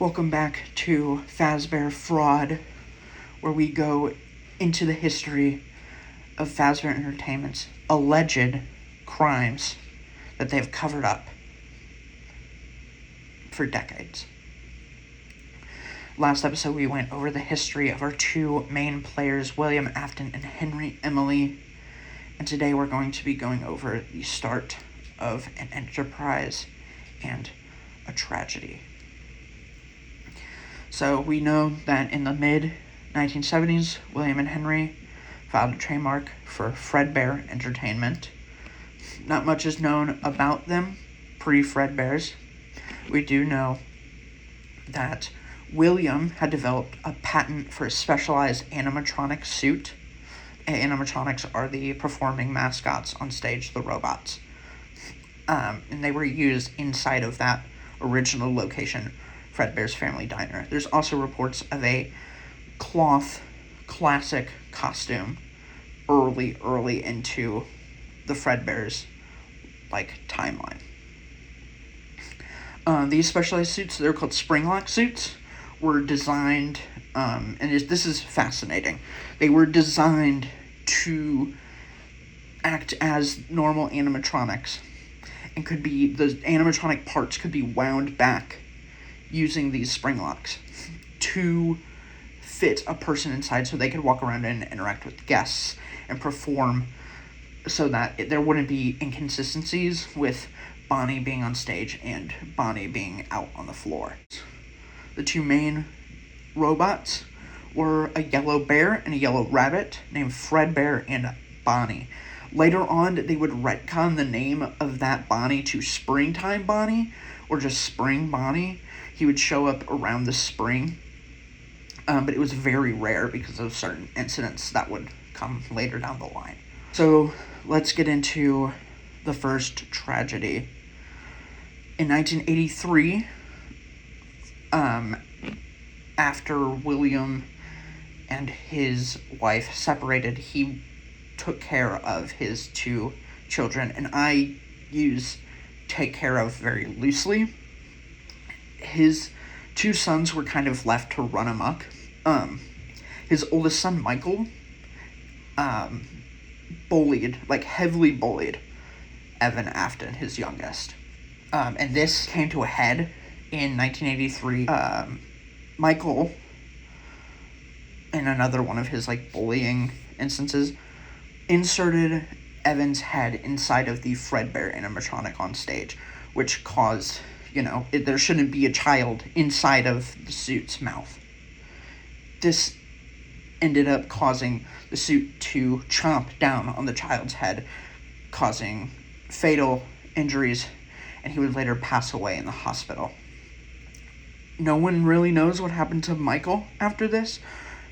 Welcome back to Fazbear Fraud, where we go into the history of Fazbear Entertainment's alleged crimes that they've covered up for decades. Last episode, we went over the history of our two main players, William Afton and Henry Emily, and today we're going to be going over the start of an enterprise and a tragedy. So we know that in the mid-1970s, William and Henry filed a trademark for Fredbear Entertainment. Not much is known about them pre-Fredbears. We do know that William had developed a patent for a specialized animatronic suit. Animatronics are the performing mascots on stage, the robots. And they were used inside of that original location, Fredbear's Family Diner. There's also reports of a cloth classic costume early into the Fredbear's timeline. These specialized suits, they're called spring-lock suits, were designed, this is fascinating, they were designed to act as normal animatronics, and the animatronic parts could be wound back using these spring locks to fit a person inside so they could walk around and interact with guests and perform, so that there wouldn't be inconsistencies with Bonnie being on stage and Bonnie being out on the floor. The two main robots were a yellow bear and a yellow rabbit named Fredbear and Bonnie. Later on, they would retcon the name of that Bonnie to Springtime Bonnie, or just Spring Bonnie. He would show up around the spring, but it was very rare because of certain incidents that would come later down the line. So let's get into the first tragedy. In 1983, after William and his wife separated, he took care of his two children, and I use take care of very loosely. His two sons were kind of left to run amok. His oldest son, Michael, heavily bullied Evan Afton, his youngest. And this came to a head in 1983. Michael, in another one of his bullying instances, inserted Evan's head inside of the Fredbear animatronic on stage, which caused, there shouldn't be a child inside of the suit's mouth. This ended up causing the suit to chomp down on the child's head, causing fatal injuries, and he would later pass away in the hospital. No one really knows what happened to Michael after this.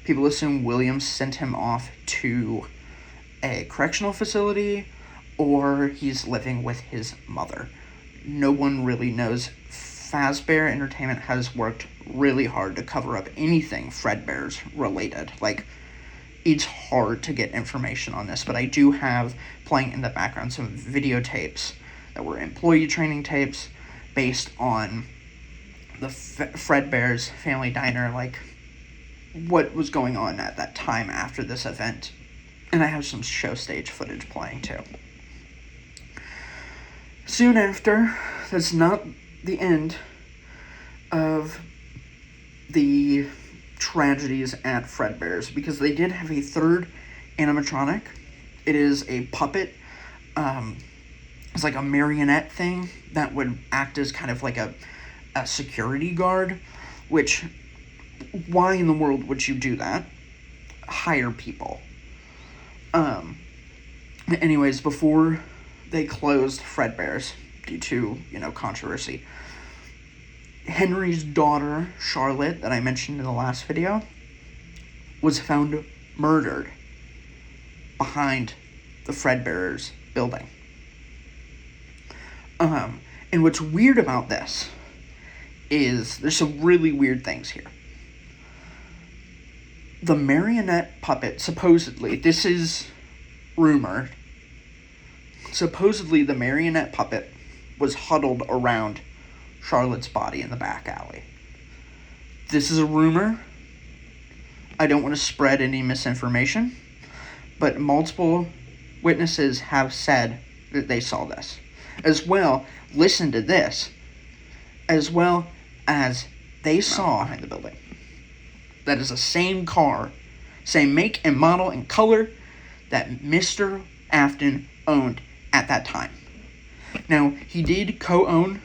People assume Williams sent him off to a correctional facility, or he's living with his mother. No one really knows. Fazbear Entertainment has worked really hard to cover up anything Fredbear's related. It's hard to get information on this, but I do have playing in the background some videotapes that were employee training tapes based on the Fredbear's Family Diner, what was going on at that time after this event. And I have some show stage footage playing too. Soon after, that's not the end of the tragedies at Fredbear's, because they did have a third animatronic. It is a puppet. It's like a marionette thing that would act as kind of like a security guard, which, why in the world would you do that? Hire people. Anyways, before they closed Fredbear's due to, controversy, Henry's daughter, Charlotte, that I mentioned in the last video, was found murdered behind the Fredbear's building. And what's weird about this is there's some really weird things here. The marionette puppet, supposedly, this is rumored, supposedly the marionette puppet was huddled around Charlotte's body in the back alley. This is a rumor. I don't want to spread any misinformation, but multiple witnesses have said that they saw this. As well, listen to this, as well as they saw behind the building. That is the same car, same make and model and color that Mr. Afton owned at that time. Now, he did co-own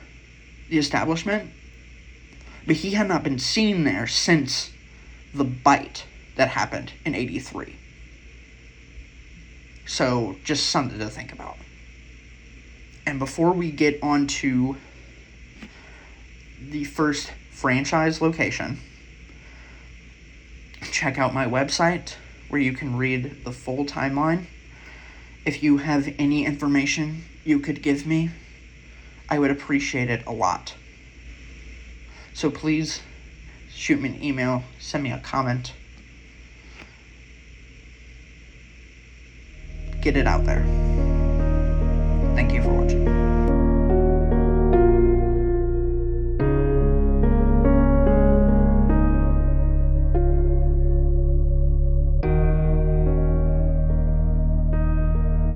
the establishment, but he had not been seen there since the bite that happened in 83. So, just something to think about. And before we get on to the first franchise location, check out my website where you can read the full timeline. If you have any information you could give me, I would appreciate it a lot. So please shoot me an email, send me a comment. Get it out there.